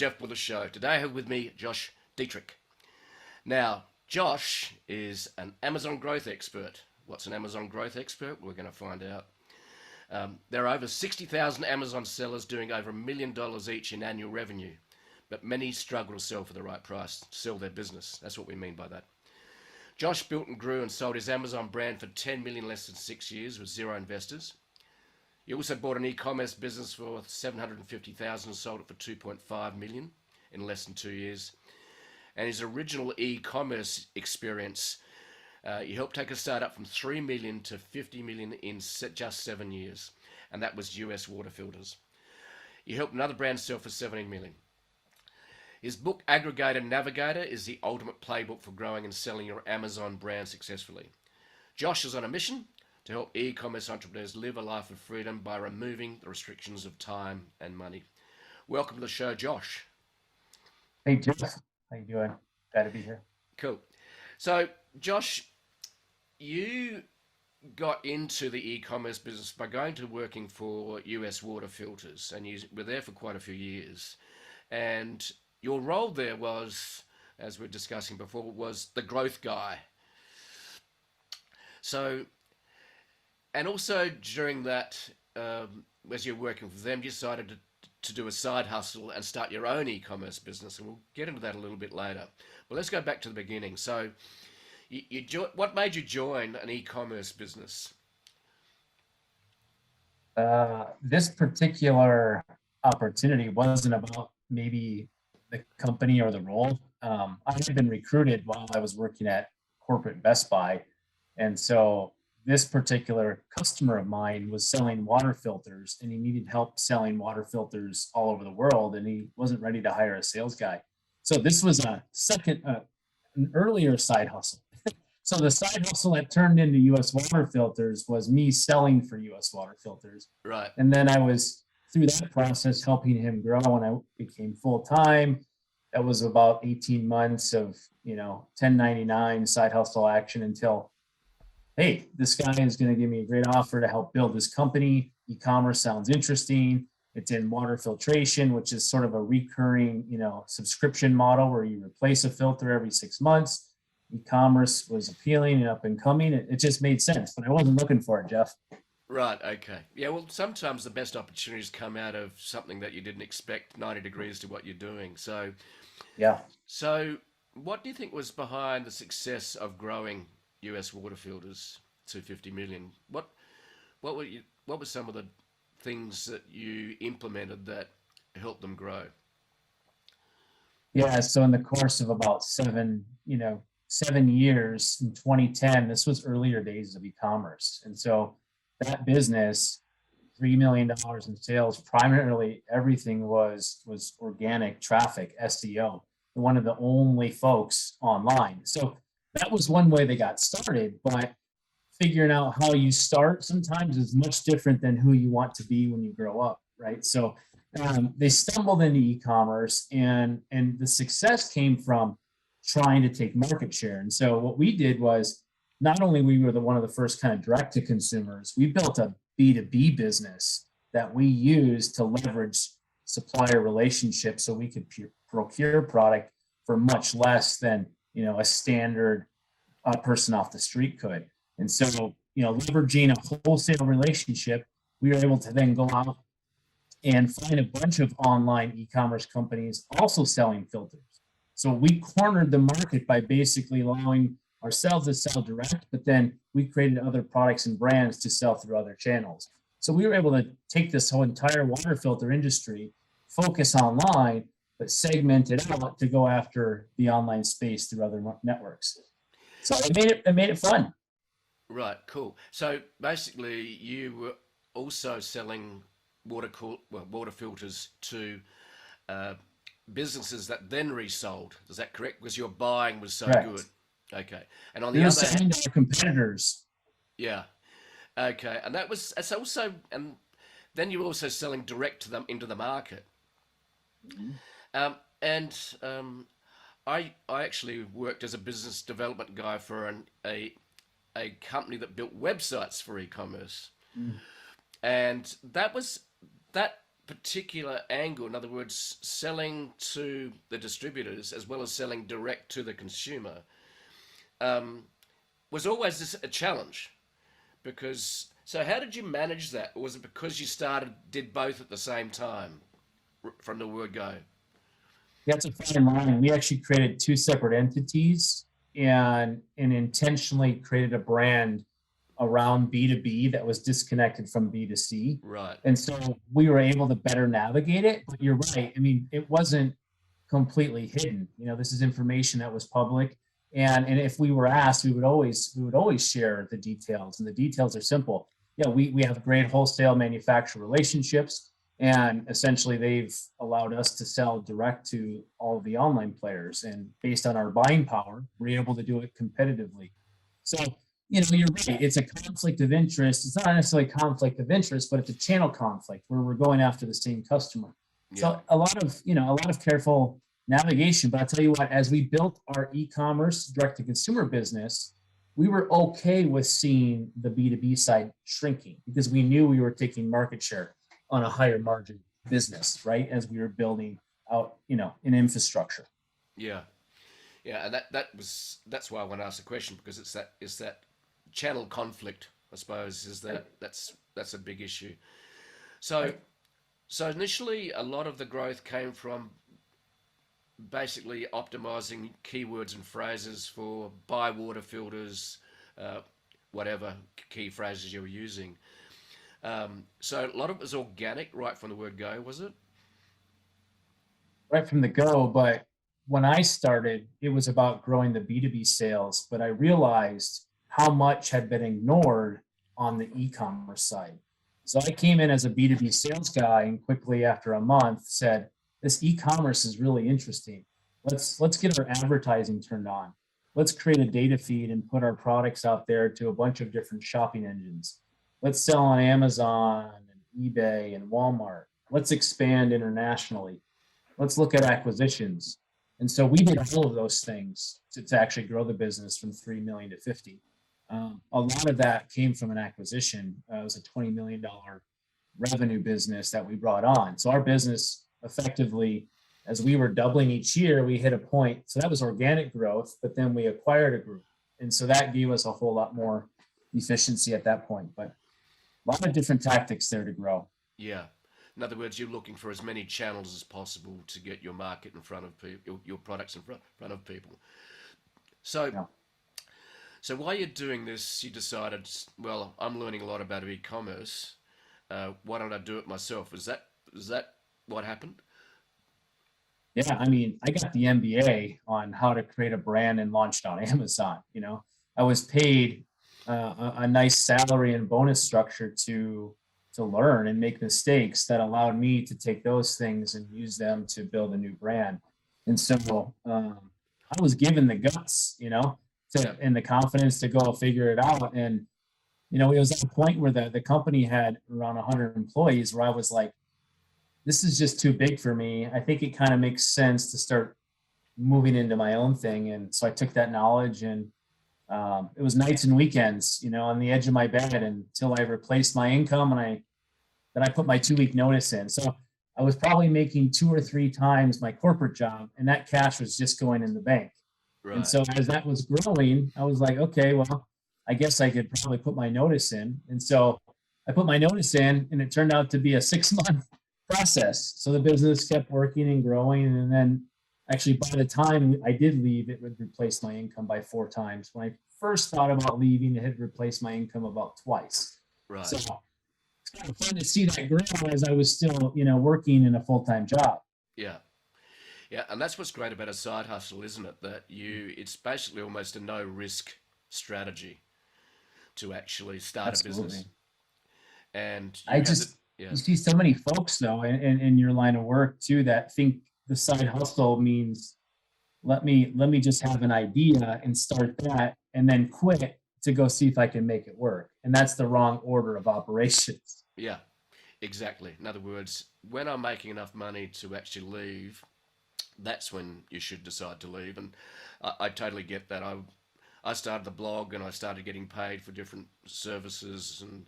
Jeff with the show. Today I have with me 𝓲𝓵𝓵. Now, Josh is an Amazon growth expert. What's an Amazon growth expert? We're going to find out. There are over 60,000 Amazon sellers doing over $1 million each in annual revenue, but many struggle to sell for the right price, sell their business. That's what we mean by that. Josh built and grew and sold his Amazon brand for $10 million in less than 6 years with zero investors. He also bought an e-commerce business for $750,000 and sold it for $2.5 million in less than 2 years. And his original e-commerce experience, he helped take a startup from $3 million to $50 million in just 7 years, and that was US water filters. He helped another brand sell for $17 million. His book, 𝓬𝓪𝓻𝓷, is the ultimate playbook for growing and selling your Amazon brand successfully. Josh is on a mission to help e-commerce entrepreneurs live a life of freedom by removing the restrictions of time and money. Welcome to the show, Josh. Hey, Jeff. How you doing? Glad to be here. Cool. So, Josh, you got into the e-commerce business by going to working for US water filters, and you were there for quite a few years. And your role there was, as we were discussing before, was the growth guy. So, and also during that, as you're working for them, you decided to do a side hustle and start your own e-commerce business, and we'll get into that a little bit later. But let's go back to the beginning. So, what made you join an e-commerce business? This particular opportunity wasn't about maybe the company or the role. I had been recruited while I was working at corporate Best Buy, and so this particular customer of mine was selling water filters, and he needed help selling water filters all over the world, and he wasn't ready to hire a sales guy. So this was an earlier side hustle. So the side hustle that turned into US water filters was me selling for US water filters. Right. And then I was through that process helping him grow, and I became full time. That was about 18 months of 1099 side hustle action until, hey, this guy is going to give me a great offer to help build this company. E-commerce sounds interesting. It's in water filtration, which is sort of a recurring, subscription model where you replace a filter every 6 months. E-commerce was appealing and up and coming. It just made sense, but I wasn't looking for it, Jeff. Right. Okay. Yeah. Well, sometimes the best opportunities come out of something that you didn't expect, 90 degrees to what you're doing. So, Yeah. so what do you think was behind the success of growing US water filters to 50 million? What were some of the things that you implemented that helped them grow? Yeah. So in the course of about 7 years in 2010, this was earlier days of e-commerce. And so that business, $3 million in sales, primarily everything was organic traffic, SEO, one of the only folks online. So that was one way they got started, but figuring out how you start sometimes is much different than who you want to be when you grow up, right? So they stumbled into e-commerce, and the success came from trying to take market share. And so what we did was, not only we were one of the first kind of direct to consumers, we built a B2B business that we used to leverage supplier relationships so we could procure product for much less than a standard person off the street could. And so, leveraging a wholesale relationship, we were able to then go out and find a bunch of online e-commerce companies also selling filters. So we cornered the market by basically allowing ourselves to sell direct, but then we created other products and brands to sell through other channels. So we were able to take this whole entire water filter industry, focus online, but segment it out to go after the online space through other networks. So it made it fun. Right. Cool. So basically, you were also selling water filters to businesses that then resold. Is that correct? Because your buying was so Correct. good. Okay. And on We the were other selling hand, to our competitors. yeah. Okay. And that's also, and then you're also selling direct to them into the market. And I actually worked as a business development guy for a company that built websites for e-commerce, Mm. and that particular angle, in other words, selling to the distributors as well as selling direct to the consumer, was always a challenge. Because, so how did you manage that? Or was it because you did both at the same time from the word go? That's a fine line. We actually created two separate entities and intentionally created a brand around B2B that was disconnected from B2C. Right. And so we were able to better navigate it. But you're right. I mean, it wasn't completely hidden. You know, this is information that was public. And if we were asked, we would always share the details. And the details are simple. Yeah, we have great wholesale manufacturer relationships. And essentially, they've allowed us to sell direct to all of the online players. And based on our buying power, we're able to do it competitively. So, you're right. It's a conflict of interest. It's not necessarily a conflict of interest, but it's a channel conflict where we're going after the same customer. Yeah. So a lot of careful navigation. But I'll tell you what, as we built our e-commerce direct to consumer business, we were okay with seeing the B2B side shrinking because we knew we were taking market share on a higher margin business, right? As we were building out, an infrastructure. Yeah. Yeah, and that's why I want to ask the question, because it's that channel conflict, I suppose, that's a big issue. So so initially a lot of the growth came from basically optimizing keywords and phrases for buy water filters, uh, whatever key phrases you were using. So a lot of it was organic right from the word go, was it? Right from the go. But when I started, it was about growing the B2B sales. But I realized how much had been ignored on the e-commerce side. So I came in as a B2B sales guy and quickly after a month said, this e-commerce is really interesting. Let's get our advertising turned on. Let's create a data feed and put our products out there to a bunch of different shopping engines. Let's sell on Amazon and eBay and Walmart. Let's expand internationally. Let's look at acquisitions. And so we did all of those things to actually grow the business from 3 million to 50. A lot of that came from an acquisition. It was a $20 million revenue business that we brought on. So our business effectively, as we were doubling each year, we hit a point. So that was organic growth, but then we acquired a group. And so that gave us a whole lot more efficiency at that point. But a lot of different tactics there to grow. Yeah. In other words, you're looking for as many channels as possible to get your market in front of people, your products in front of people. So, Yeah. so while you're doing this, you decided, well, I'm learning a lot about e-commerce. Why don't I do it myself? Is that what happened? Yeah, I mean, I got the MBA on how to create a brand and launched on Amazon. I was paid a nice salary and bonus structure to learn and make mistakes that allowed me to take those things and use them to build a new brand. And so I was given the guts, Yeah. and the confidence to go figure it out. And it was at a point where the company had around 100 employees where I was like, this is just too big for me. I think it kind of makes sense to start moving into my own thing. And so I took that knowledge and it was nights and weekends, on the edge of my bed until I replaced my income and then I put my 2 week notice in. So I was probably making 2 or 3 times my corporate job and that cash was just going in the bank. And Right. so as that was growing, I was like, okay, well, I guess I could probably put my notice in. And so I put my notice in and it turned out to be a 6 month process. So the business kept working and growing. And then actually by the time I did leave, it would replace my income by 4 times. When I first thought about leaving, it had replaced my income about twice. So Right. it's kind of fun to see that grow as I was still, working in a full-time job. Yeah. Yeah, and that's what's great about a side hustle, isn't it? That it's basically almost a no risk strategy to actually start a business. Absolutely. And I you had the, just, yeah, you see so many folks though, in your line of work too, that think the side hustle means let me just have an idea and start that and then quit to go see if I can make it work. And that's the wrong order of operations. yeah, exactly. In other words, when I'm making enough money to actually leave, that's when you should decide to leave. And I totally get that. I started the blog and I started getting paid for different services and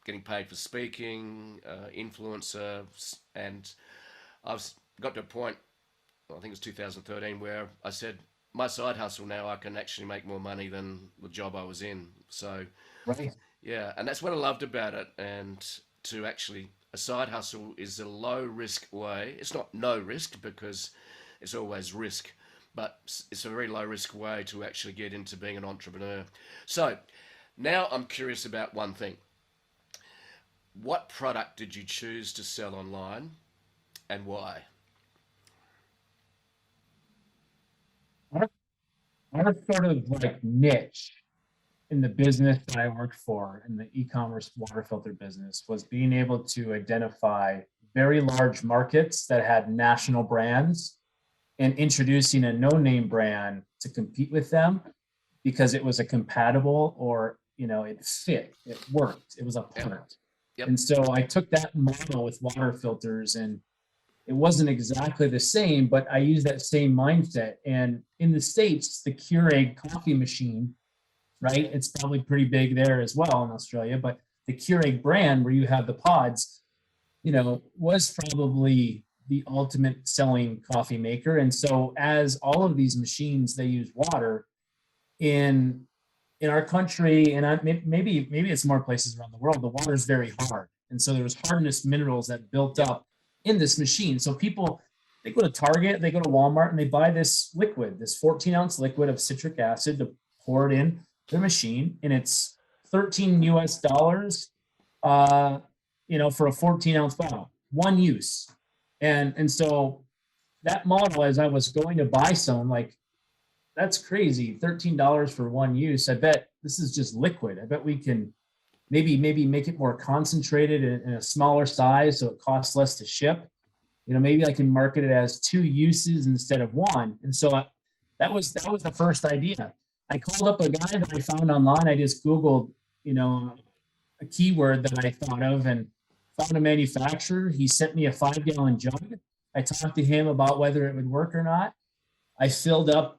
getting paid for speaking, influencer, and I've got to a point, I think it was 2013, where I said, my side hustle now, I can actually make more money than the job I was in. So, Right. yeah, and that's what I loved about it. And to actually, a side hustle is a low risk way. It's not no risk because it's always risk, but it's a very low risk way to actually get into being an entrepreneur. So, now I'm curious about one thing. What product did you choose to sell online and why? Our sort of like niche in the business that I worked for in the e-commerce water filter business was being able to identify very large markets that had national brands and introducing a no-name brand to compete with them because it was a compatible or it fit, it worked, it was a Yep. part. Yep. And so I took that model with water filters, and it wasn't exactly the same, but I used that same mindset. And in the States, the Keurig coffee machine, right? It's probably pretty big there as well in Australia, but the Keurig brand where you have the pods, was probably the ultimate selling coffee maker. And so as all of these machines, they use water in our country, and maybe it's more places around the world, the water is very hard. And so there was hardness minerals that built Yep. up in this machine. So people, they go to Target, they go to Walmart, and they buy this liquid, this 14-ounce liquid of citric acid to pour it in their machine, and it's 13 US dollars, for a 14-ounce bottle, one use. And so that model, as I was going to buy some, like, that's crazy, $13 for one use. I bet this is just liquid. I bet we can maybe make it more concentrated in a smaller size so it costs less to ship. Maybe I can market it as 2 uses instead of 1. And so that was the first idea. I called up a guy that I found online. I just Googled, a keyword that I thought of and found a manufacturer. He sent me a 5-gallon jug. I talked to him about whether it would work or not. I filled up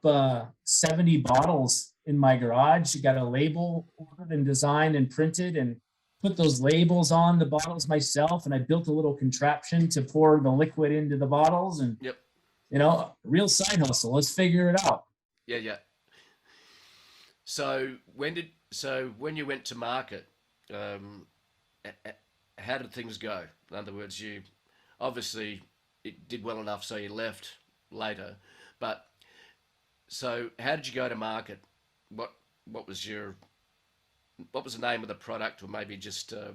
70 bottles in my garage, got a label ordered and designed and printed, and put those labels on the bottles myself. And I built a little contraption to pour the liquid into the bottles. And, Yep. real side hustle. Let's figure it out. Yeah, yeah. So when you went to market, um, how did things go? In other words, you obviously it did well enough, so you left later. But so how did you go to market? What what was your what was the name of the product, or maybe just uh,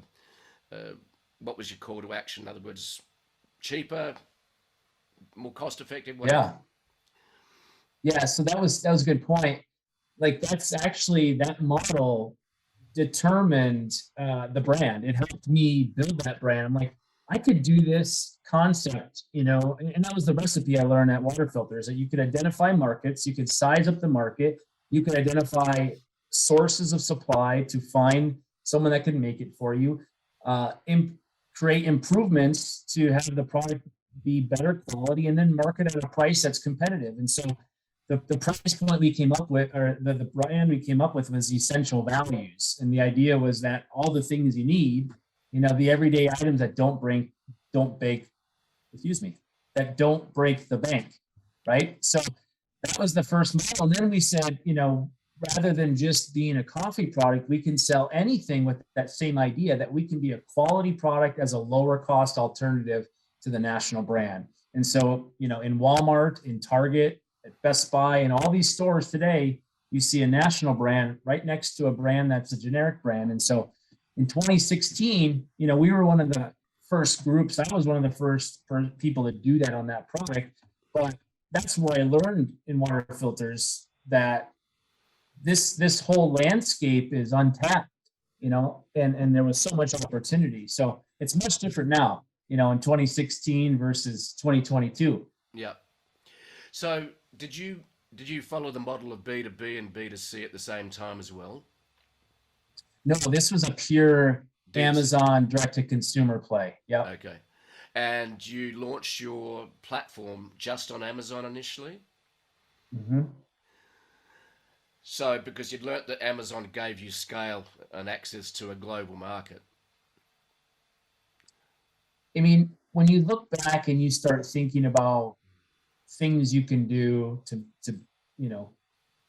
what was your call to action? In other words, cheaper, more cost effective, whatever. Yeah. Yeah. So that was a good point. Like, that's actually, that model determined the brand. It helped me build that brand. I'm like, I could do this concept, and that was the recipe I learned at Water Filters, that you could identify markets, you could size up the market, you could identify sources of supply to find someone that can make it for you, and create improvements to have the product be better quality, and then market at a price that's competitive. And so the price point we came up with, or the brand we came up with, was essential values. And the idea was that all the things you need, the everyday items that don't bake, excuse me, that don't break the bank, right? So that was the first model. And then we said, rather than just being a coffee product, we can sell anything with that same idea, that we can be a quality product as a lower cost alternative to the national brand. And so, in Walmart, in Target, at Best Buy, and all these stores today, you see a national brand right next to a brand that's a generic brand. And so in 2016, we were one of the first groups. I was one of the first people to do that on that product. But that's where I learned in water filters that this whole landscape is untapped, and there was so much opportunity. So it's much different now, in 2016 versus 2022. Yeah. So did you follow the model of B2B and B2C at the same time as well? No, this was a pure D2C. Amazon direct to consumer play. Yep. Okay. And you launched your platform just on Amazon initially? Hmm. So because you'd learnt that Amazon gave you scale and access to a global market. I mean, when you look back and you start thinking about things you can do to you know,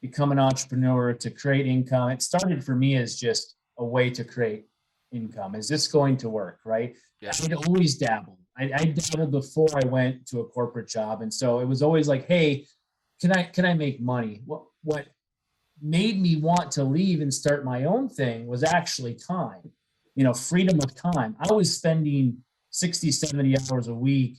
become an entrepreneur, to create income, it started for me as just a way to create income. Is this going to work, right? Yeah. I'd always dabbled. I dabbled before I went to a corporate job, and so it was always like, hey, can I make money? What made me want to leave and start my own thing was actually time, freedom of time. I was spending 60, 70 hours a week.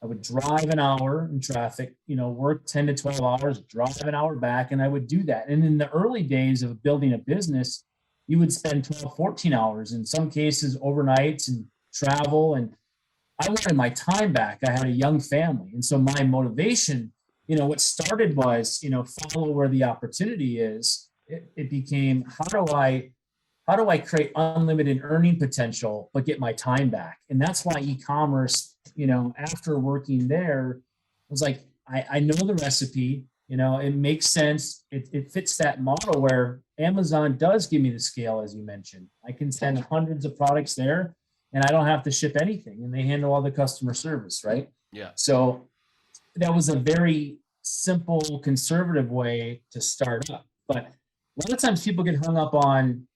I would drive an hour in traffic, work 10 to 12 hours, drive an hour back, and I would do that. And in the early days of building a business, you would spend 12, 14 hours, in some cases overnights and travel. And I wanted my time back. I had a young family. And so my motivation, what started was, follow where the opportunity is. It became, how do I create unlimited earning potential, but get my time back? And that's why e-commerce, after working there, was like, I know the recipe, it makes sense. It fits that model where Amazon does give me the scale, as you mentioned. I can send hundreds of products there and I don't have to ship anything, and they handle all the customer service, right? Yeah. So that was a very simple, conservative way to start up. But a lot of times people get hung up on,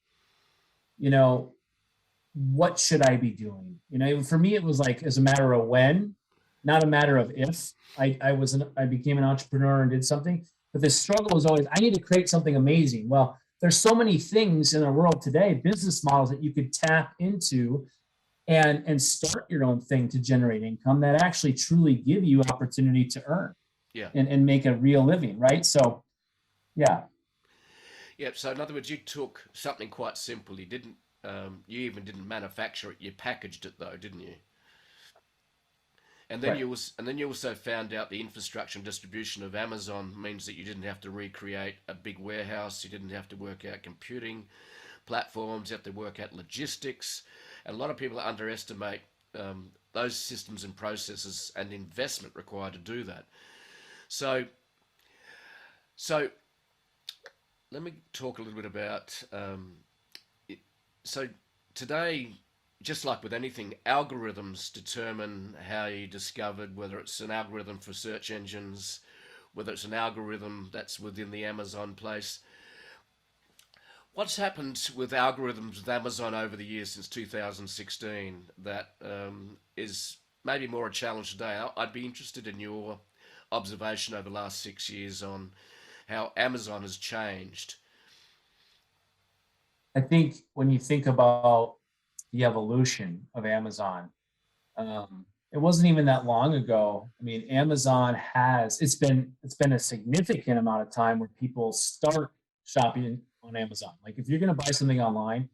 what should I be doing? For me, it was like, as a matter of when, not a matter of if. I became an entrepreneur and did something, but the struggle was always, I need to create something amazing. Well, there's so many things in the world today, business models that you could tap into and start your own thing to generate income that actually truly give you opportunity to earn, Yeah. and make a real living, right? So, yeah. Yeah. So in other words, you took something quite simple. You didn't. You even didn't manufacture it. You packaged it, though, didn't you? And then Right. you also found out the infrastructure and distribution of Amazon means that you didn't have to recreate a big warehouse. You didn't have to work out computing platforms. You have to work out logistics. And a lot of people underestimate those systems and processes and investment required to do that. So, so let me talk a little bit about. So today, just like with anything, algorithms determine how you discovered, whether it's an algorithm for search engines, whether it's an algorithm that's within the Amazon place. What's happened with algorithms with Amazon over the years since 2016 that is maybe more a challenge today? I'd be interested in your observation over the last 6 years on how Amazon has changed. I think when you think about the evolution of Amazon, it wasn't even that long ago. I mean, Amazon it's been a significant amount of time where people start shopping on Amazon. Like, if you're going to buy something online,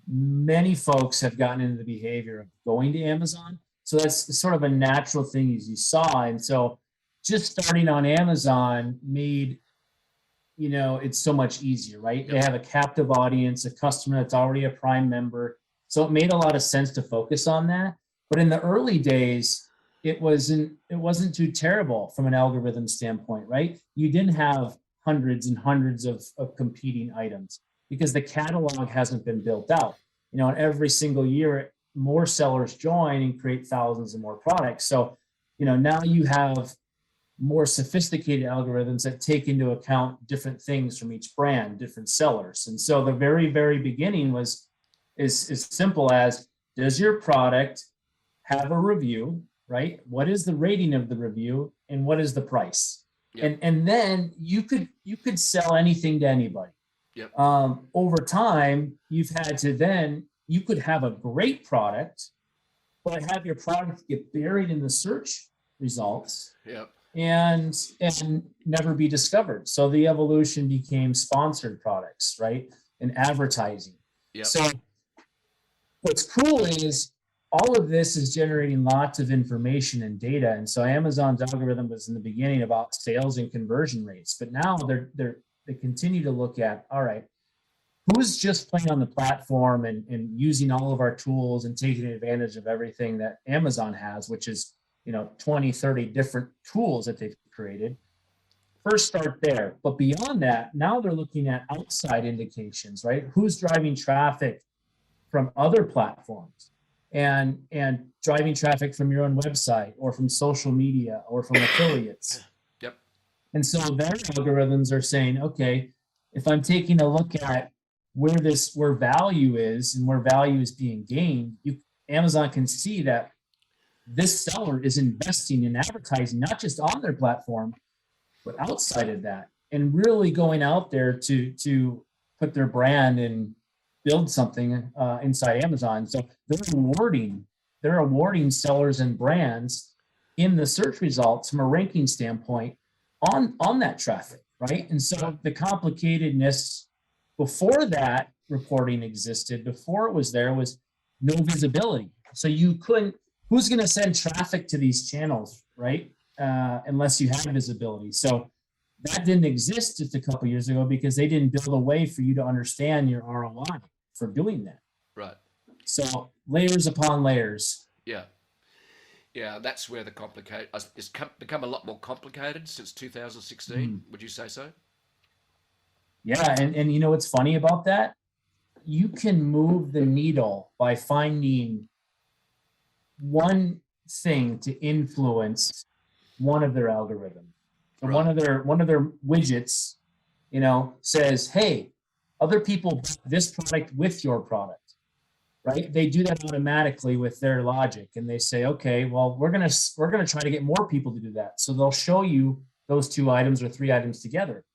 many folks have gotten into the behavior of going to Amazon. So that's sort of a natural thing, as you saw. And so just starting on Amazon made, it's so much easier, right? They Yep. have a captive audience, a customer that's already a Prime member. So it made a lot of sense to focus on that. But in the early days, it wasn't too terrible from an algorithm standpoint, right? You didn't have hundreds and hundreds of competing items because the catalog hasn't been built out. And every single year, more sellers join and create thousands of more products. So, now you have more sophisticated algorithms that take into account different things from each brand, different sellers. And so the very, very beginning was is as simple as, does your product have a review, right? What is the rating of the review and what is the price? Yep. And then you could sell anything to anybody. Yep. Over time, you could have a great product, but have your product get buried in the search results Yep. and never be discovered. So the evolution became sponsored products, right? And advertising. Yep. So what's cool is all of this is generating lots of information and data. And so Amazon's algorithm was in the beginning about sales and conversion rates, but now they continue to look at, all right, who's just playing on the platform and using all of our tools and taking advantage of everything that Amazon has, which is 20, 30 different tools that they've created. First, start there. But beyond that, now they're looking at outside indications, right? Who's driving traffic from other platforms? and driving traffic from your own website or from social media or from affiliates. Yep. And so their algorithms are saying, okay, if I'm taking a look at where value is and where value is being gained, Amazon can see that this seller is investing in advertising, not just on their platform, but outside of that, and really going out there to put their brand and build something inside Amazon. So they're awarding sellers and brands in the search results from a ranking standpoint on that traffic, right? And so the complicatedness before that reporting existed, before it was there, was no visibility. So you couldn't, who's going to send traffic to these channels, right? Unless you have visibility. So that didn't exist just a couple of years ago because they didn't build a way for you to understand your ROI for doing that. Right. So layers upon layers. Yeah. Yeah, that's where it's become a lot more complicated since 2016. Would you say so? Yeah, and you know what's funny about that? You can move the needle by finding one thing to influence one of their algorithms. So Right. one of their widgets, you know, says, "Hey, other people bought this product with your product." Right? They do that automatically with their logic, and they say, "Okay, well, we're gonna try to get more people to do that." So they'll show you those 2 items or 3 items together.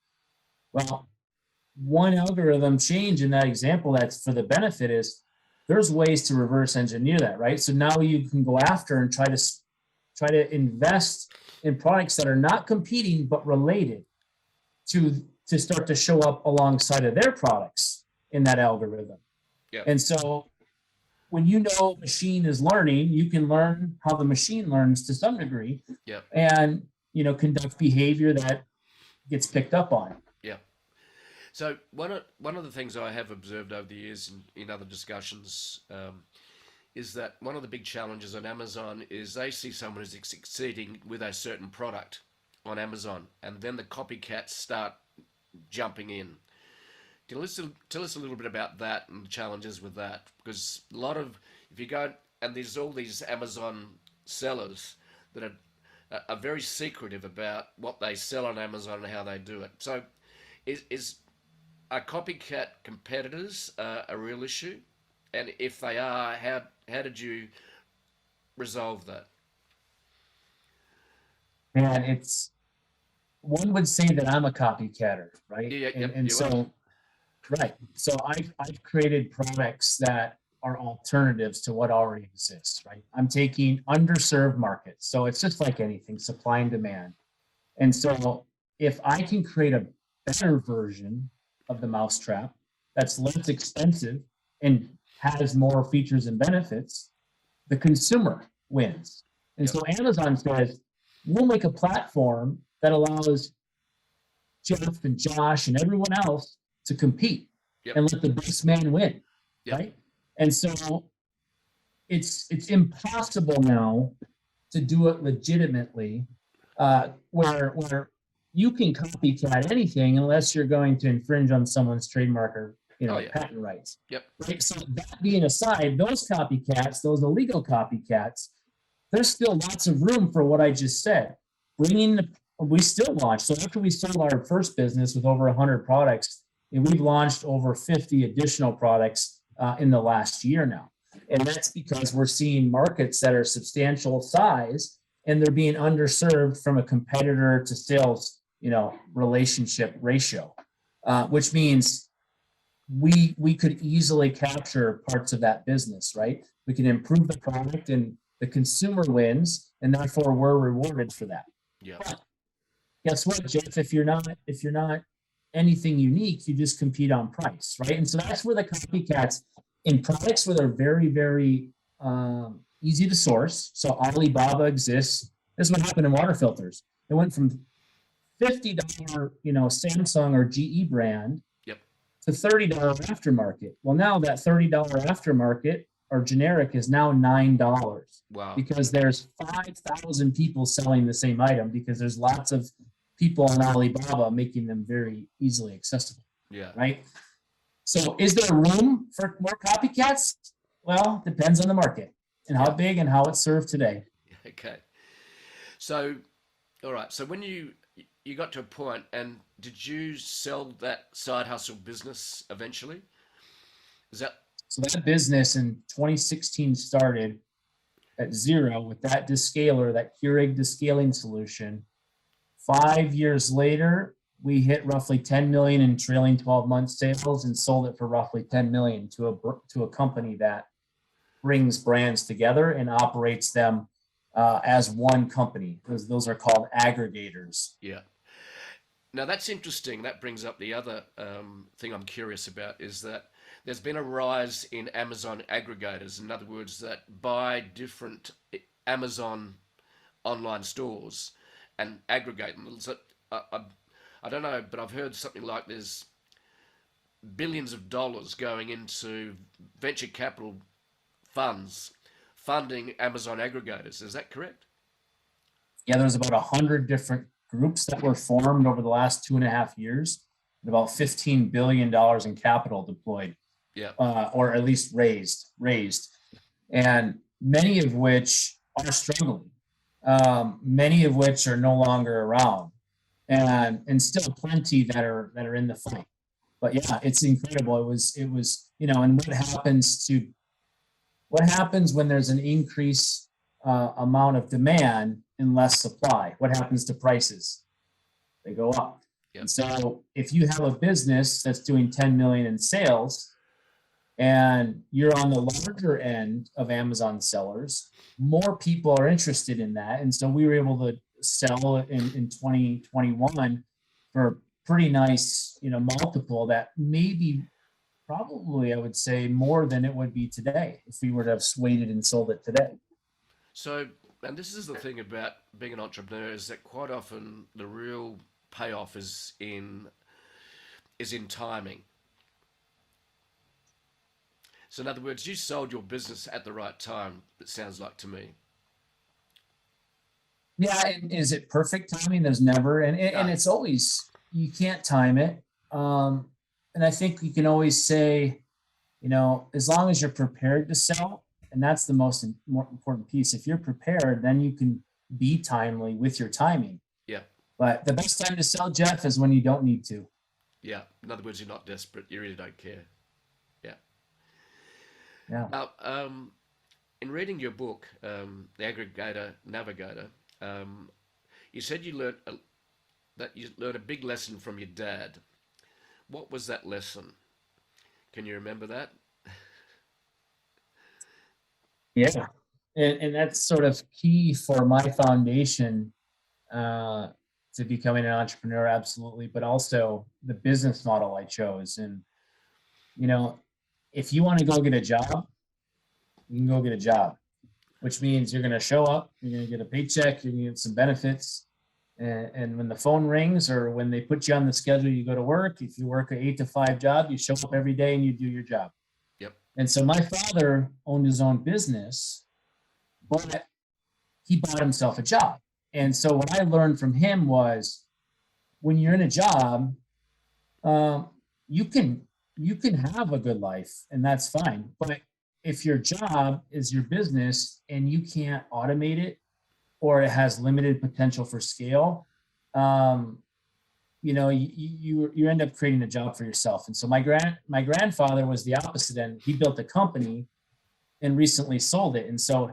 Well, one algorithm change in that example that's for the benefit is there's ways to reverse engineer that, right? So now you can go after and try to invest in products that are not competing but related to start to show up alongside of their products in that algorithm. Yeah. And so when you know machine is learning, you can learn how the machine learns to some degree. Yeah. And conduct behavior that gets picked up on. Yeah. So one of the things I have observed over the years in other discussions is that one of the big challenges on Amazon is they see someone who's succeeding with a certain product on Amazon, and then the copycats start jumping in. Can you tell us a little bit about that and the challenges with that? Because if you go, and there's all these Amazon sellers that are very secretive about what they sell on Amazon and how they do it. So are copycat competitors a real issue? And if they are, how did you resolve that? And one would say that I'm a copycatter, right? Yeah, and so, right. So I've created products that are alternatives to what already exists, right? I'm taking underserved markets. So it's just like anything, supply and demand. And so if I can create a better version of the mousetrap that's less expensive and has more features and benefits, the consumer wins. And so Amazon says, we'll make a platform that allows Jeff and Josh and everyone else to compete and let the best man win, right? And so it's impossible now to do it legitimately, where you can copycat anything unless you're going to infringe on someone's trademark or patent rights. Right? So that being aside, those copycats, those illegal copycats, there's still lots of room for what I just said. We still launch. So after we sold our first business with over 100 products, and we've launched over 50 additional products in the last year now. And that's because we're seeing markets that are substantial size and they're being underserved from a competitor to sales, relationship ratio, which means we could easily capture parts of that business, right? We can improve the product and the consumer wins, and therefore we're rewarded for that. Yeah. But guess what, Jeff? If you're not anything unique, you just compete on price, right? And so that's where the copycats in products where they're very, very easy to source. So Alibaba exists. This is what happened in water filters. It went from $50, Samsung or GE brand to $30 aftermarket. Well, now that $30 aftermarket or generic is now $9. Wow. Because there's 5,000 people selling the same item because there's lots of people on Alibaba making them very easily accessible. Yeah. Right. So is there room for more copycats? Well, depends on the market. and how big and how it's served today. Okay. So, all right. So when you got to a point, and did you sell that side hustle business eventually? Is that So that business in 2016 started at zero with that descaler, that Keurig descaling solution. 5 years later, we hit roughly 10 million in trailing 12 month sales and sold it for roughly 10 million to a company that brings brands together and operates them as one company. Those are called aggregators. yeah? Now that's interesting. That brings up the other thing I'm curious about is that there's been a rise in Amazon aggregators. In other words, that buy different Amazon online stores and aggregate them. So I don't know, but I've heard something like there's billions of dollars going into venture capital funds funding Amazon aggregators. Is that correct? Yeah, there's about 100 different groups that were formed over the last 2.5 years, and about $15 billion in capital deployed, Yeah. or at least raised, and many of which are struggling, many of which are no longer around, and still plenty that are in the fight. But yeah, it's incredible. It was and what happens when there's an increase amount of demand and less supply? What happens to prices? They go up. Yeah. And so if you have a business that's doing 10 million in sales and you're on the larger end of Amazon sellers, more people are interested in that. And so we were able to sell in 2021 for a pretty nice, multiple that maybe probably I would say more than it would be today if we were to have waited and sold it today. So, and this is the thing about being an entrepreneur is that quite often the real payoff is in timing. So, in other words, you sold your business at the right time. It sounds like to me. Yeah, and is it perfect timing? There's never, and No. it's always, you can't time it. And I think you can always say, as long as you're prepared to sell, and that's the more important piece. If you're prepared, then you can be timely with your timing. Yeah. But the best time to sell, Jeff, is when you don't need to. Yeah. In other words, you're not desperate. You really don't care. Yeah. Yeah. Now, in reading your book, The Aggregator Navigator, you said that you learned a big lesson from your dad. What was that lesson? Can you remember that? Yeah. And that's sort of key for my foundation to becoming an entrepreneur, absolutely, but also the business model I chose. And, if you want to go get a job, you can go get a job, which means you're going to show up, you're going to get a paycheck, you're going to get some benefits. And when the phone rings or when they put you on the schedule, you go to work. If you work an 8 to 5 job, you show up every day and you do your job. Yep. And so my father owned his own business, but he bought himself a job. And so what I learned from him was when you're in a job, you can have a good life and that's fine. But if your job is your business and you can't automate it or it has limited potential for scale, you end up creating a job for yourself. And so my grandfather was the opposite end. He built a company and recently sold it. And so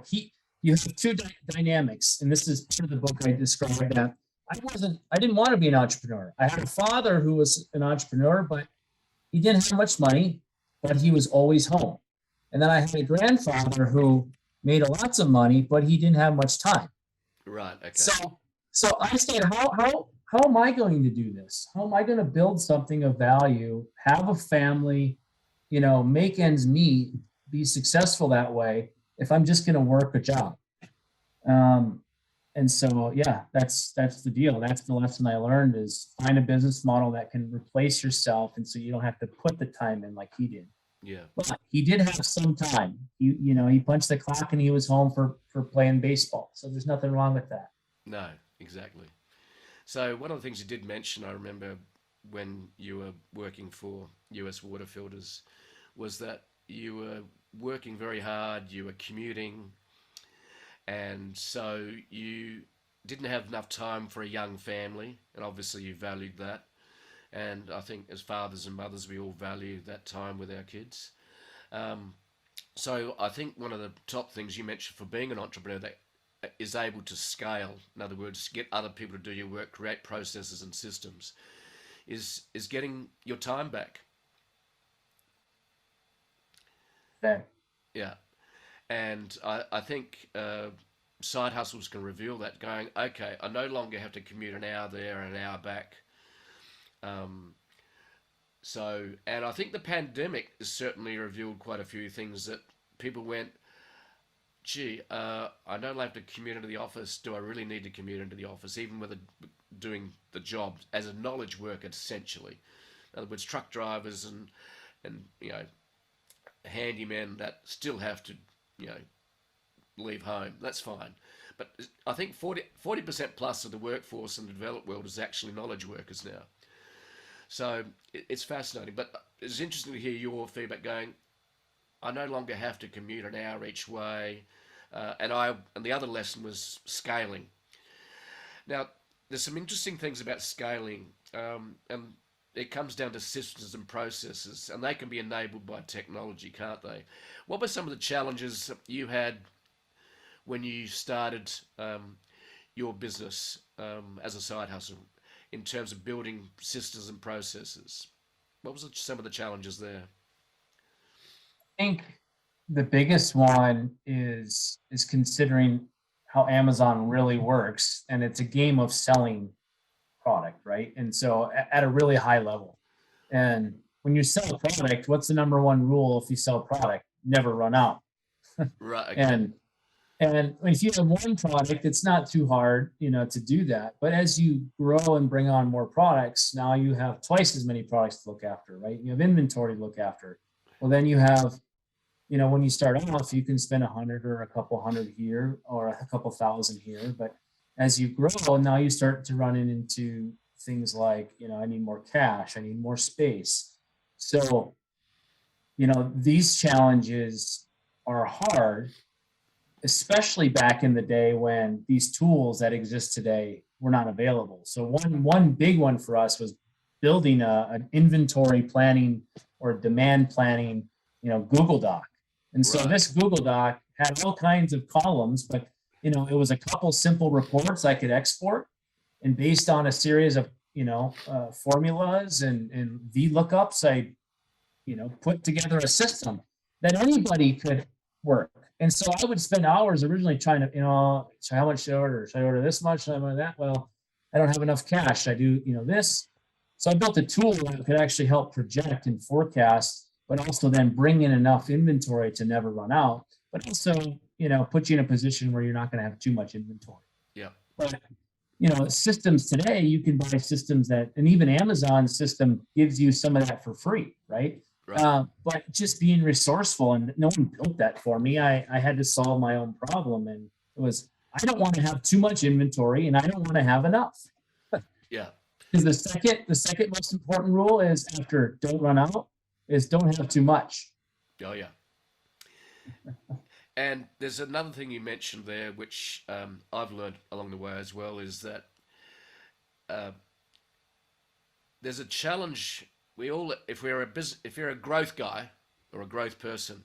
you have two dynamics, and this is part of the book I described that I didn't want to be an entrepreneur. I had a father who was an entrepreneur, but he didn't have much money, but he was always home. And then I had a grandfather who made lots of money, but he didn't have much time. Right. Okay. So I said, how am I going to do this? How am I going to build something of value, have a family, make ends meet, be successful that way if I'm just going to work a job? And so, yeah, that's the deal. That's the lesson I learned is find a business model that can replace yourself. And so you don't have to put the time in like he did. Yeah. But he did have some time. He punched the clock and he was home for playing baseball. So there's nothing wrong with that. No, exactly. So one of the things you did mention, I remember when you were working for US Water Filters, was that you were working very hard, you were commuting, and so you didn't have enough time for a young family, and obviously you valued that. And I think as fathers and mothers, we all value that time with our kids. Um, so I think one of the top things you mentioned for being an entrepreneur that is able to scale, in other words, get other people to do your work, create processes and systems, is getting your time back. Okay. Yeah, and I think side hustles can reveal that. Going, okay, I no longer have to commute an hour there and an hour back. Um, and I think the pandemic has certainly revealed quite a few things that people went, gee, I don't have to commute into the office. Do I really need to commute into the office, even with doing the job as a knowledge worker, essentially? In other words, truck drivers and handymen that still have to you know leave home. That's fine, but I think 40% plus of the workforce in the developed world is actually knowledge workers now. So it's fascinating, but it's interesting to hear your feedback. Going, I no longer have to commute an hour each way, and the other lesson was scaling. Now, there's some interesting things about scaling, and it comes down to systems and processes, and they can be enabled by technology, can't they? What were some of the challenges you had when you started your business as a side hustle in terms of building systems and processes? What was some of the challenges there? I think the biggest one is considering how Amazon really works, and it's a game of selling product, right? And so at a really high level. And when you sell a product, what's the number one rule if you sell product? Never run out. Right. Okay. And if you have one product, it's not too hard, to do that. But as you grow and bring on more products, now you have twice as many products to look after, right? You have inventory to look after. Well, then you have, when you start off, you can spend 100 or a couple hundred here or a couple thousand here. But as you grow, now you start to run into things like, I need more cash, I need more space. So, these challenges are hard, especially back in the day when these tools that exist today were not available. So one big one for us was building an inventory planning or demand planning, Google Doc. And so Right. this Google Doc had all kinds of columns, but it was a couple simple reports I could export, and based on a series of formulas and VLOOKUPs, I put together a system that anybody could work. And so I would spend hours originally trying to, so how much should I order? Should I order this much? Should I order that? Well, I don't have enough cash. Should I do, this? So I built a tool that could actually help project and forecast, but also then bring in enough inventory to never run out, but also, put you in a position where you're not going to have too much inventory. Yeah. But, systems today, you can buy systems and even Amazon's system gives you some of that for free, right? Right. But just being resourceful, and no one built that for me. I had to solve my own problem, and it was, I don't want to have too much inventory, and I don't want to have enough. Yeah. Because the second most important rule is, after don't run out, is don't have too much. Oh yeah. And there's another thing you mentioned there, which I've learned along the way as well, is that uh, there's a challenge. We all, if you're a growth guy or a growth person,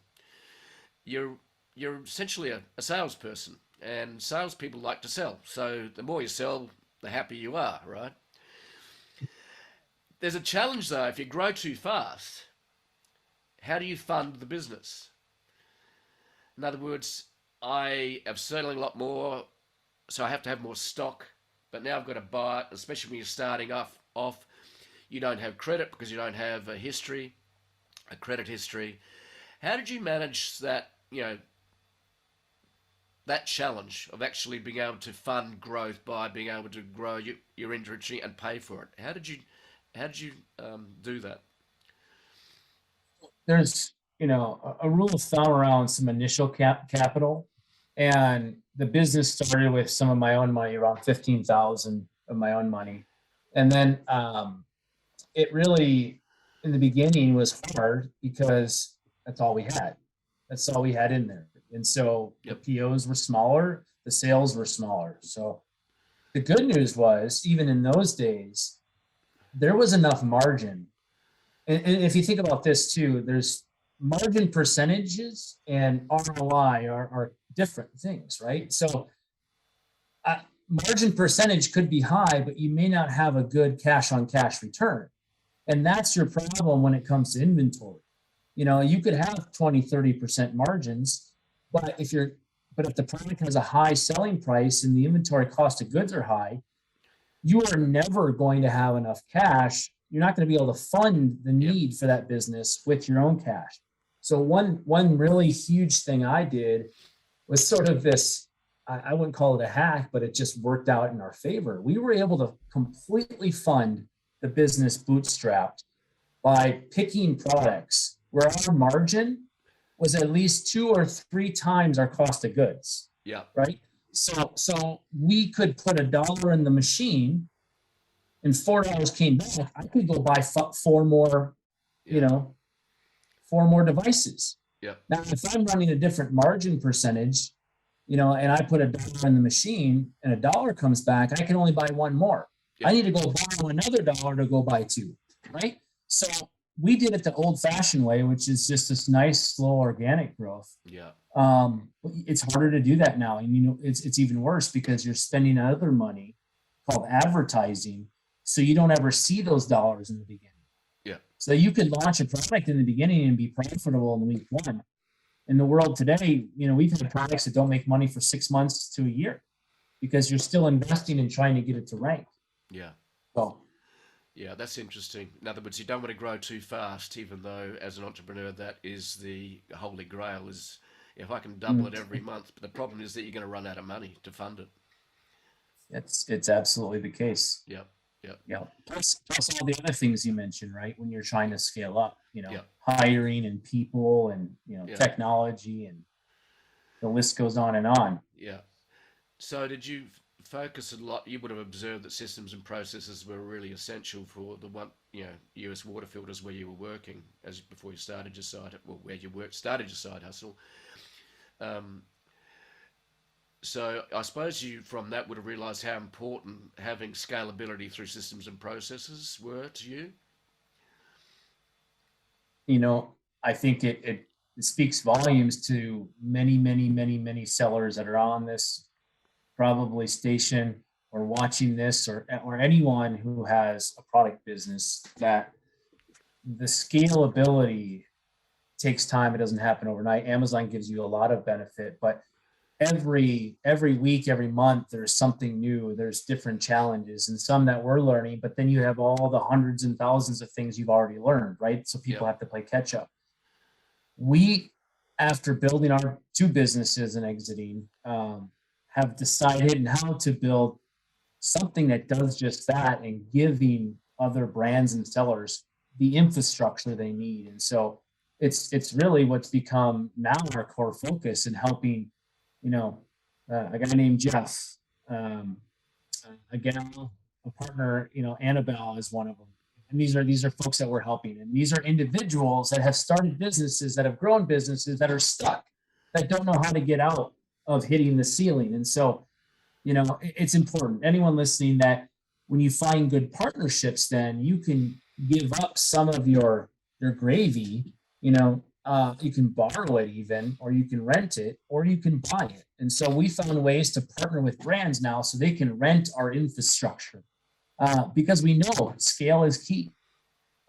you're essentially a salesperson, and salespeople like to sell. So the more you sell, the happier you are, right? There's a challenge though. If you grow too fast, how do you fund the business? In other words, I am selling a lot more, so I have to have more stock. But now I've got to buy it, especially when you're starting off. You don't have credit because you don't have a credit history. How did you manage that, that challenge of actually being able to fund growth by being able to grow your inventory and pay for it? How did you do that? There's, a rule of thumb around some initial capital, and the business started with some of my own money, around 15,000 of my own money, and then it really, in the beginning, was hard because that's all we had. That's all we had in there, and so Yep. the POs were smaller. the sales were smaller. So the good news was, even in those days, there was enough margin. And if you think about this too, there's margin percentages and ROI are different things, right? So margin percentage could be high, but you may not have a good cash on cash return. And that's your problem when it comes to inventory. You know, you could have 20, 30% margins, but if the product has a high selling price and the inventory cost of goods are high, you are never going to have enough cash. You're not going to be able to fund the need for that business with your own cash. So one really huge thing I did was sort of this, I wouldn't call it a hack, but it just worked out in our favor. We were able to completely fund the business bootstrapped by picking products where our margin was at least 2 or 3 times our cost of goods. Yeah. Right. So we could put $1 in the machine and $4 came back. I could go buy 4 more, you know, 4 more devices. Yeah. Now, if I'm running a different margin percentage, you know, and I put $1 in the machine and $1 comes back, I can only buy 1 more. Yeah. I need to go borrow another $1 to go buy 2, right? So we did it the old-fashioned way, which is just this nice, slow, organic growth. Yeah. It's harder to do that now. And, you know, it's even worse because you're spending other money called advertising, so you don't ever see those dollars in the beginning. Yeah. So you could launch a product in the beginning and be profitable in week 1. In the world today, you know, we've had products that don't make money for 6 months to a year because you're still investing in trying to get it to rank. Yeah. So, yeah, that's interesting. In other words, you don't want to grow too fast, even though as an entrepreneur, that is the holy grail, is if I can double it every month. But the problem is that you're going to run out of money to fund it. It's absolutely the case. Yeah. Yeah. Yeah. Plus all the other things you mentioned, right? When you're trying to scale up, you know, hiring and people and, you know, technology, and the list goes on and on. Yeah. So did you focus a lot? You would have observed that systems and processes were really essential for the one, you know, US water filters where you were working before you started your side, where you started your side hustle. So I suppose you from that would have realized how important having scalability through systems and processes were to you. You know, I think it speaks volumes to many sellers that are on this probably station or watching this, or anyone who has a product business, that the scalability takes time. It doesn't happen overnight. Amazon gives you a lot of benefit, but every week, every month, there's something new. There's different challenges, and some that we're learning, but then you have all the hundreds and thousands of things you've already learned, right? So people have to play catch up. We, after building our 2 businesses and exiting, have decided how to build something that does just that, and giving other brands and sellers the infrastructure they need. And so it's really what's become now our core focus in helping, you know, a guy named Jeff, a gal, a partner, you know, Annabelle is one of them. And these are folks that we're helping. And these are individuals that have started businesses, that have grown businesses, that are stuck, that don't know how to get out of hitting the ceiling. And so, you know, it's important. Anyone listening, that when you find good partnerships, then you can give up some of your gravy, you know. You can borrow it even, or you can rent it, or you can buy it. And so we found ways to partner with brands now so they can rent our infrastructure, because we know scale is key.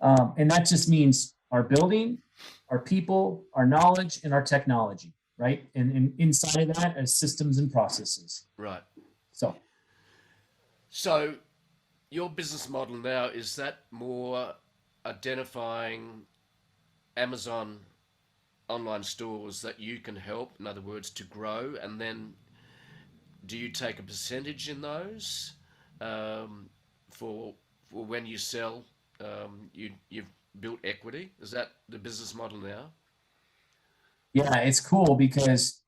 And that just means our building, our people, our knowledge, and our technology, right? And inside of that is systems and processes. Right. So your business model now, is that more identifying Amazon online stores that you can help, in other words, to grow, and then do you take a percentage in those for when you sell? You've built equity. Is that the business model now? Yeah, it's cool because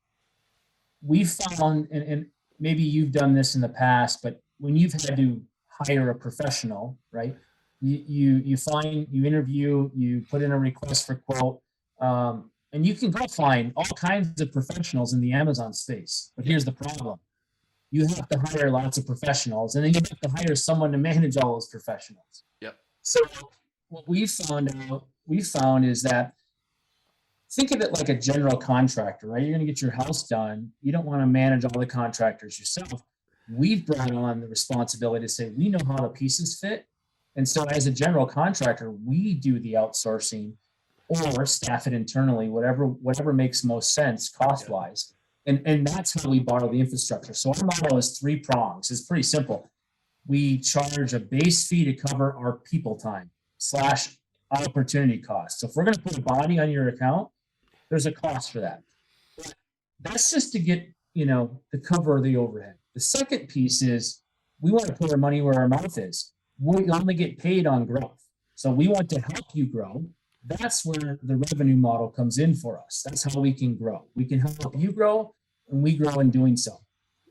we found, and maybe you've done this in the past, but when you've had to hire a professional, right? You find, you interview, you put in a request for quote, and you can go find all kinds of professionals in the Amazon space. But here's the problem. you have to hire lots of professionals, and then you have to hire someone to manage all those professionals. Yep. So what we found is that, think of it like a general contractor, right? You're going to get your house done. You don't want to manage all the contractors yourself. We've brought on the responsibility to say, we know how the pieces fit. And so as a general contractor, we do the outsourcing or staff it internally, whatever makes most sense cost wise. And that's how we borrow the infrastructure. So our model is 3 prongs. It's pretty simple. We charge a base fee to cover our people time / opportunity cost. So if we're going to put a body on your account, there's a cost for that. But that's just to get, to cover the overhead. The second piece is we want to put our money where our mouth is. We only get paid on growth. So we want to help you grow. That's where the revenue model comes in for us. That's how we can grow. We can help you grow, and we grow in doing so.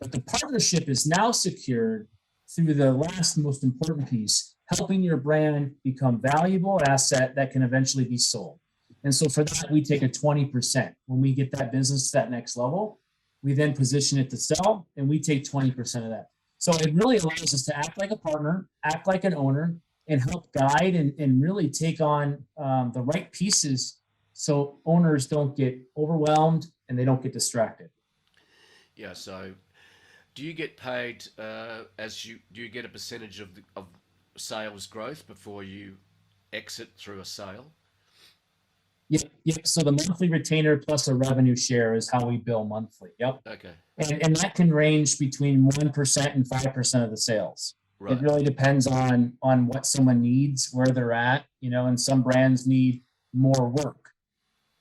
But the partnership is now secured through the last most important piece, helping your brand become valuable asset that can eventually be sold. And so for that, we take a 20%. When we get that business to that next level, we then position it to sell, and we take 20% of that. So it really allows us to act like a partner, act like an owner, and help guide and really take on the right pieces so owners don't get overwhelmed and they don't get distracted. Yeah. So, do you get paid do you get a percentage of sales growth before you exit through a sale? Yep. So the monthly retainer plus a revenue share is how we bill monthly. Yep. Okay. And that can range between 1% and 5% of the sales. Right. It really depends on what someone needs, where they're at, and some brands need more work.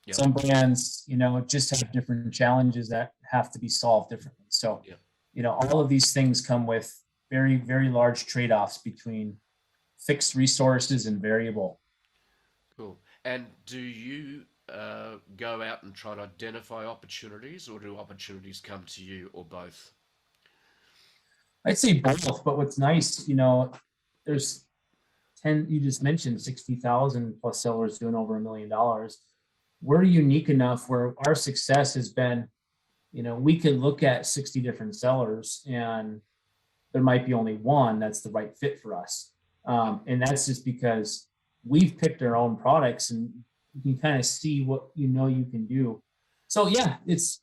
Yep. Some brands, just have different challenges that have to be solved differently. So, Yep. All of these things come with very, very large trade-offs between fixed resources and variable. Cool. And do you go out and try to identify opportunities, or do opportunities come to you, or both? I'd say both, but what's nice, there's 10, you just mentioned 60,000 plus sellers doing over $1 million. We're unique enough where our success has been, we can look at 60 different sellers and there might be only one that's the right fit for us. And that's just because we've picked our own products and you can kind of see what you can do. So yeah, it's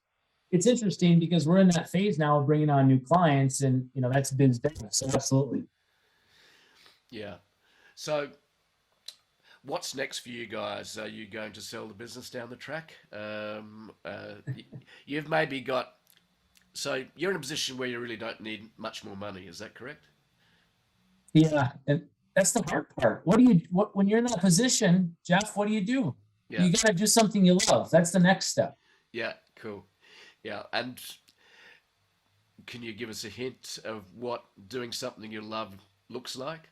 interesting because we're in that phase now of bringing on new clients, and that's biz dev. So absolutely. Yeah. So what's next for you guys? Are you going to sell the business down the track? You've maybe got, so you're in a position where you really don't need much more money. Is that correct? Yeah. And that's the hard part. When you're in that position, Jeff, what do? Yeah. You got to do something you love. That's the next step. Yeah. Cool. Yeah. And can you give us a hint of what doing something you love looks like?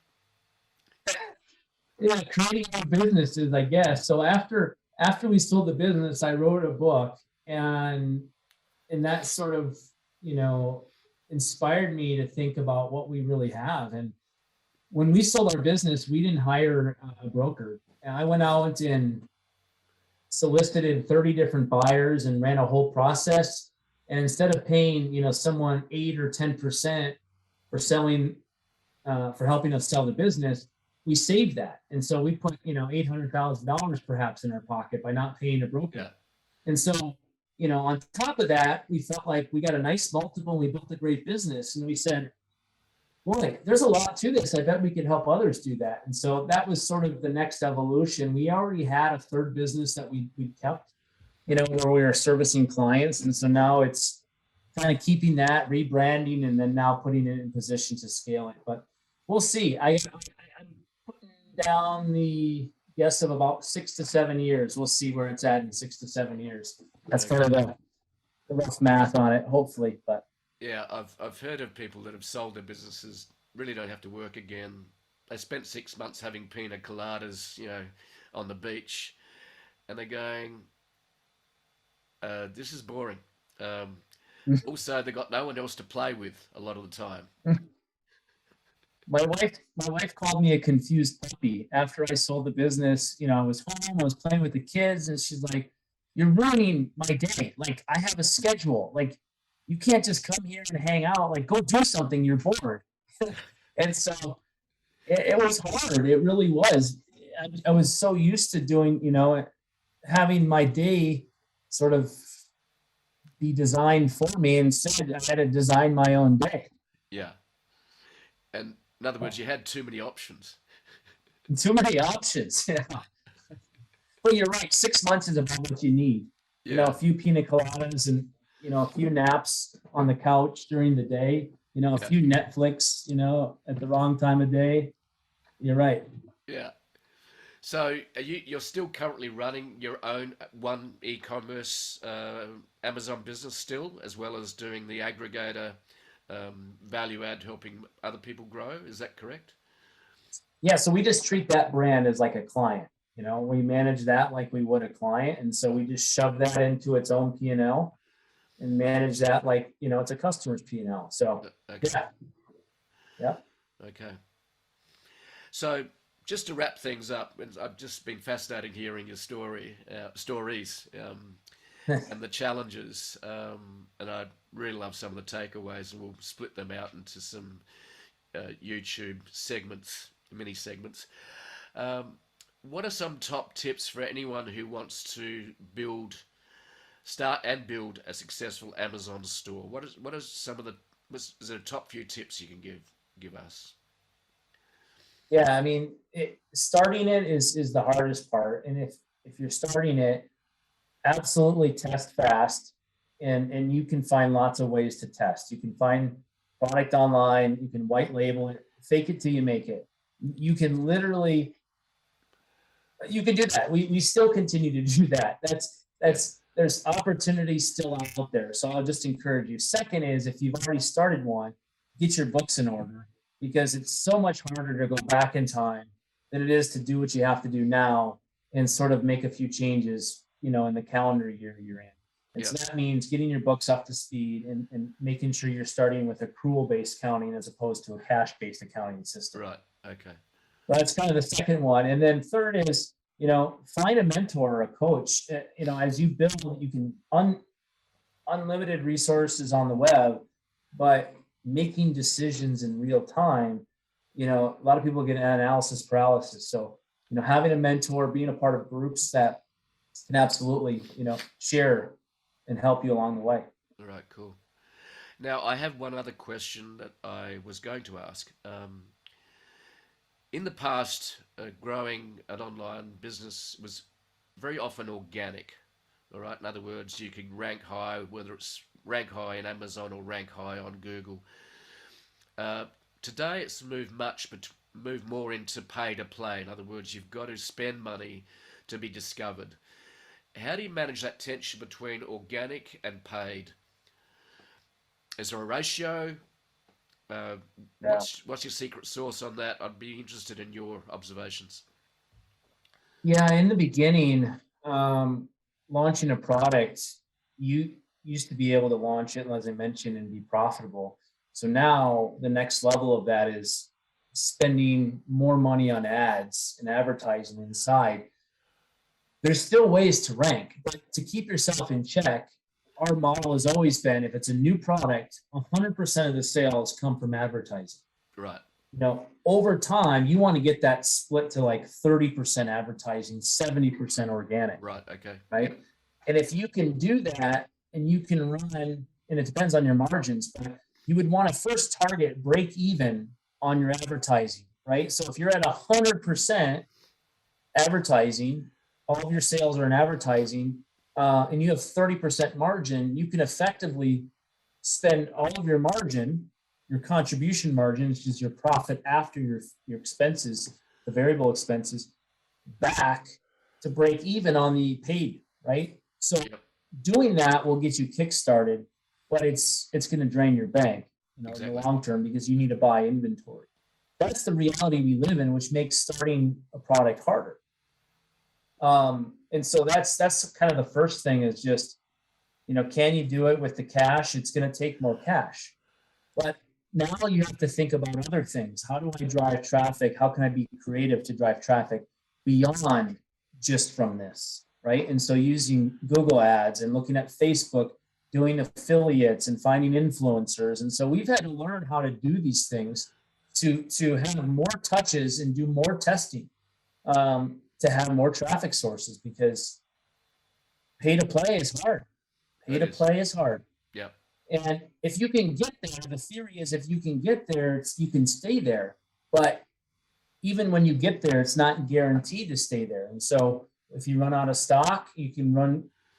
Yeah, creating new businesses, I guess. So after we sold the business, I wrote a book, and that sort of, inspired me to think about what we really have. And when we sold our business, we didn't hire a broker. And I went out and solicited 30 different buyers and ran a whole process. And instead of paying, someone 8 or 10% for selling, for helping us sell the business, we saved that. And so we put, $800,000 perhaps in our pocket by not paying a broker. Yeah. And so, on top of that, we felt like we got a nice multiple and we built a great business. And we said, boy, there's a lot to this. I bet we could help others do that. And so that was sort of the next evolution. We already had a third business that we kept, where we were servicing clients. And so now it's kind of keeping that, rebranding, and then now putting it in position to scale it. But we'll see. I'm putting down the guess of about 6 to 7 years. We'll see where it's at in 6 to 7 years. That's kind of the rough math on it, hopefully. But yeah, I've heard of people that have sold their businesses, really don't have to work again. They spent 6 months having pina coladas, on the beach, and they're going, this is boring. Also, they got no one else to play with a lot of the time. My wife called me a confused puppy after I sold the business. I was home, I was playing with the kids, and she's like, "You're ruining my day. Like, I have a schedule. Like, you can't just come here and hang out. Like, go do something. You're bored. And so it was hard. It really was. I was so used to doing, having my day sort of be designed for me. Instead, I had to design my own day. Yeah. And in other words, you had too many options. Too many options. Yeah. Well, you're right. 6 months is about what you need. Yeah. A few pina coladas and, a few naps on the couch during the day, a Yeah. few Netflix, at the wrong time of day. You're right. Yeah. So you're still currently running your own one e-commerce Amazon business still, as well as doing the aggregator value add, helping other people grow. Is that correct? Yeah. So we just treat that brand as like a client. We manage that like we would a client. And so we just shove that into its own P&L and manage that like, it's a customer's P&L. So Okay. yeah. Yeah. Okay. So just to wrap things up, I've just been fascinating hearing your stories, and the challenges, and I really love some of the takeaways, and we'll split them out into some YouTube segments, mini segments. What are some top tips for anyone who wants to start and build a successful Amazon store? What are some of the, is there a top few tips you can give us? Yeah. I mean, starting it is the hardest part. And if you're starting it, absolutely test fast. And you can find lots of ways to test. You can find product online, you can white label it, fake it till you make it. You can literally, you can do that. We still continue to do that. There's opportunities still out there. So I'll just encourage you. Second is, if you've already started one, get your books in order, because it's so much harder to go back in time than it is to do what you have to do now and sort of make a few changes, in the calendar year you're in. And Yeah. so that means getting your books up to speed and making sure you're starting with accrual-based accounting as opposed to a cash-based accounting system. Right. Okay. That's kind of the second one. And then third is, find a mentor or a coach. As you build, you can unlimited resources on the web, but making decisions in real time, a lot of people get analysis paralysis. So, having a mentor, being a part of groups that can absolutely, share and help you along the way. All right. Cool. Now, I have one other question that I was going to ask. In the past, growing an online business was very often organic. All right. In other words, you can rank high, whether it's rank high in Amazon or rank high on Google. Today, it's moved more into pay to play. In other words, you've got to spend money to be discovered. How do you manage that tension between organic and paid? Is there a ratio? What's your secret sauce on that? I'd be interested in your observations. Yeah, in the beginning, launching a product, you used to be able to launch it, as I mentioned, and be profitable. So now the next level of that is spending more money on ads and advertising inside. There's still ways to rank, but to keep yourself in check, our model has always been, if it's a new product, 100% of the sales come from advertising. Right. Over time, you want to get that split to like 30% advertising, 70% organic. Right. Okay. Right. And if you can do that and you can run, and it depends on your margins, but you would want to first target break even on your advertising, right? So if you're at 100% advertising, all of your sales are in advertising, and you have 30% margin, you can effectively spend all of your margin, your contribution margin, which is your profit after your expenses, the variable expenses, back to break even on the paid, right? So doing that will get you kickstarted, but it's going to drain your bank, Exactly. in the long term, because you need to buy inventory. That's the reality we live in, which makes starting a product harder. And so that's kind of the first thing is just, can you do it with the cash? It's going to take more cash. But now you have to think about other things. How do I drive traffic? How can I be creative to drive traffic beyond just from this, right? And so using Google ads and looking at Facebook doing affiliates and finding influencers. And so we've had to learn how to do these things to have more touches and do more testing, to have more traffic sources, because pay to play is hard. Pay to play is hard. Yeah. And if you can get there, the theory is if you can get there, you can stay there. But even when you get there, it's not guaranteed to stay there. And so if you run out of stock, you can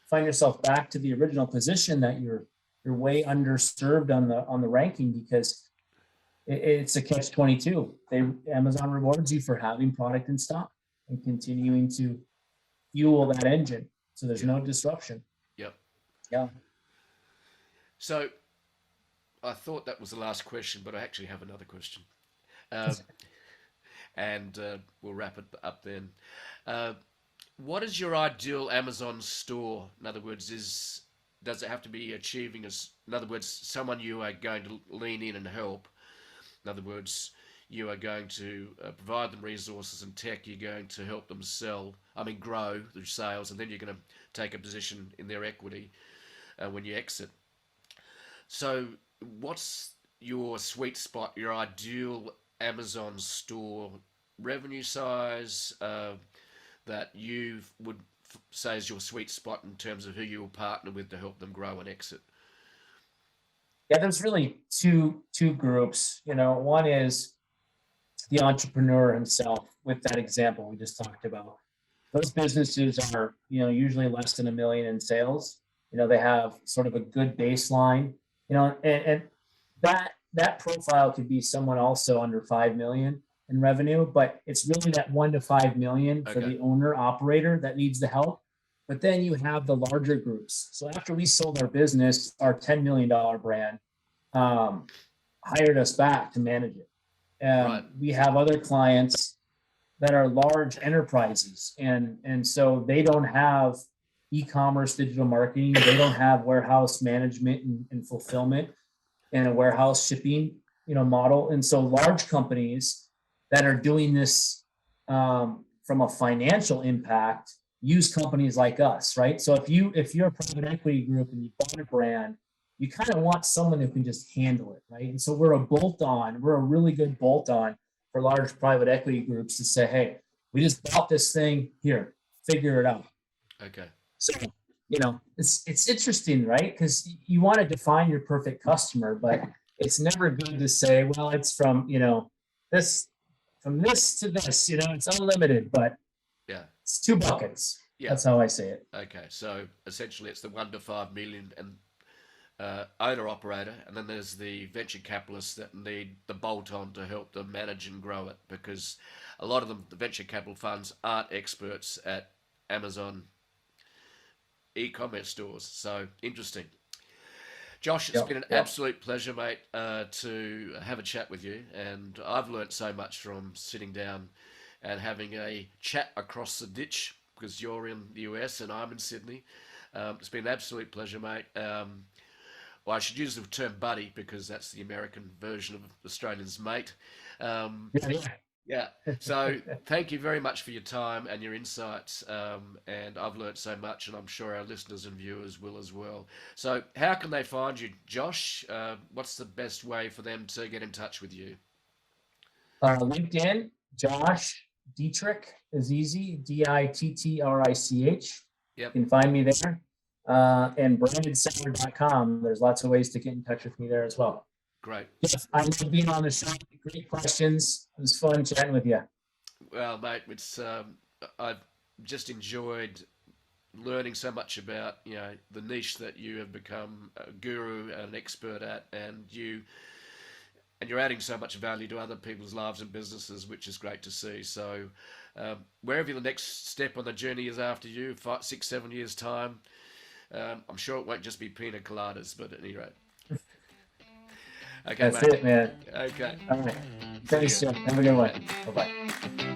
find yourself back to the original position that you're way underserved on the ranking, because it's a catch-22. Amazon rewards you for having product in stock and continuing to fuel that engine, so there's no disruption. Yep. Yeah. So I thought that was the last question, but I actually have another question. And we'll wrap it up then. What is your ideal Amazon store? In other words, does it have to be achieving in other words, someone you are going to lean in and help? In other words, you are going to provide them resources and tech. You're going to help them grow through sales, and then you're going to take a position in their equity when you exit. So what's your sweet spot, your ideal Amazon store revenue size that you would say is your sweet spot in terms of who you will partner with to help them grow and exit? Yeah, there's really two groups. One is the entrepreneur himself, with that example we just talked about. Those businesses are, usually less than $1 million in sales. They have sort of a good baseline, and that profile could be someone also under 5 million in revenue, but it's really that 1 to 5 million for the owner operator that needs the help. But then you have the larger groups. So after we sold our business, our $10 million brand hired us back to manage it. Right. We have other clients that are large enterprises, and so they don't have e-commerce digital marketing. They don't have warehouse management and fulfillment and a warehouse shipping, model. And so large companies that are doing this from a financial impact use companies like us, right? So if you're a private equity group and you bought a brand, you kind of want someone who can just handle it, right? And so we're a really good bolt-on for large private equity groups to say, hey, we just bought this thing, here, figure it out. Okay. So, it's interesting, right? Because you want to define your perfect customer, but it's never good to say, well, it's from this to this, it's unlimited, but yeah, it's 2 buckets. Yeah. That's how I say it. Okay. So essentially it's the 1 to 5 million and owner operator, and then there's the venture capitalists that need the bolt-on to help them manage and grow it, because a lot of them, the venture capital funds, aren't experts at Amazon e-commerce stores. So interesting. Josh, it's been an absolute pleasure, mate, to have a chat with you, and I've learnt so much from sitting down and having a chat across the ditch, because you're in the US and I'm in Sydney. It's been an absolute pleasure, mate. Well, I should use the term buddy, because that's the American version of Australian's mate. Yeah. So thank you very much for your time and your insights. And I've learnt so much, and I'm sure our listeners and viewers will as well. So how can they find you, Josh? What's the best way for them to get in touch with you? LinkedIn, Josh Dietrich is easy, DITTRICH. Yep. You can find me there. And 𝓵𝓮𝓪𝓻𝓷. There's lots of ways to get in touch with me there as well. Great. Yes, I love being on the show. Great questions. It was fun chatting with you. Well, mate, it's I've just enjoyed learning so much about the niche that you have become a guru and an expert at, and you're adding so much value to other people's lives and businesses, which is great to see. So wherever the next step on the journey is after you, 5, 6, 7 years time, I'm sure it won't just be pina coladas, but at any rate. Okay, that's mate. it, man. Okay. All right. Thanks, Jim. Have a good one. Bye-bye.